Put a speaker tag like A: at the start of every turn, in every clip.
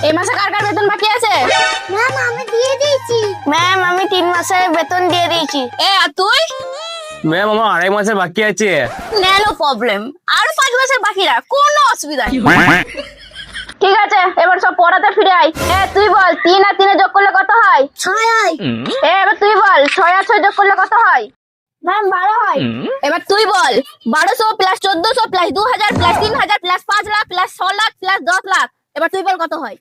A: এই মাসে কার কার বেতন বাকি আছে?
B: ম্যাম আমি দিয়ে দিয়েছি।
A: ম্যাম আমি 3 মাসের বেতন দিয়ে দিয়েছি। আর তুই?
C: ম্যাম আমার 2.5 মাসের বাকি আছে।
A: নো প্রবলেম, আর 5 মাসের বাকি রাখ, কোনো অসুবিধা নেই। ঠিক আছে, এবার সব পড়াতে ফিরে আয়। তুই বল 3 আর 3 যোগ করলে কত হয়?
B: 6 হয়।
A: এবার তুই বল 6 আর 6 যোগ করলে কত হয়?
B: ম্যাম 12 হয়।
A: এবার তুই বল 1200 plus 1400 plus 2000 plus 3000 plus 5 lakh plus 6 lakh plus 10 lakh. এবার তুই বল কত হয়?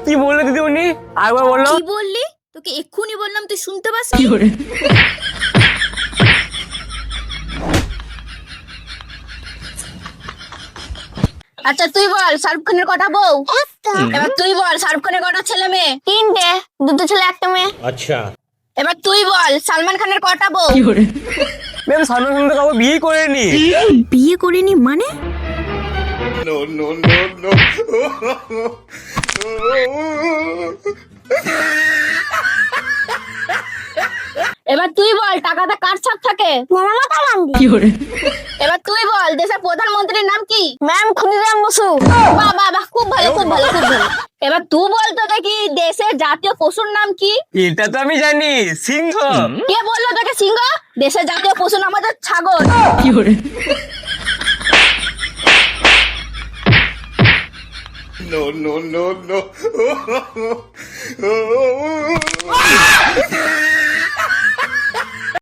C: কি বললে দিদিমণি, আরেকবার বললো।
A: কি বললি? তোকে এক্ষুনি বললাম, তুই শুনতে পাসনি? আচ্ছা তুই বল শাহরুখ খানের কটা বউ?
B: একটা।
A: এবার তুই বল শাহরুখ খানের কটা ছেলে মেয়ে? 3টে, 2 ছেলে 1 মেয়ে।
D: अच्छा।
A: এবার তুই বল সালমান খানের কটা বউ?
C: ম্যাম সালমান খান তো কাউকে বিয়ে করেনি।
A: বিয়ে করেনি মানে?
D: No, no, no, no.
A: এবার তুই বল টাকাটা কার ছাপ থাকে?
B: মমতা গান্ধী।
A: এবার তুই বল দেশের প্রধানমন্ত্রীর নাম কি? ম্যাম ক্ষুদিরাম বসু। বাহ বাহ বাহ, খুব ভালো খুব ভালো খুব ভালো। এবার তুই বল তো দেখি দেশের জাতীয় পশুর নাম কি?
C: এটা তো আমি জানি, সিংহ।
A: কে বললো তোকে সিংহ? দেশের জাতীয় পশু নাম আমাদের ছাগল।
D: No, no, no, no.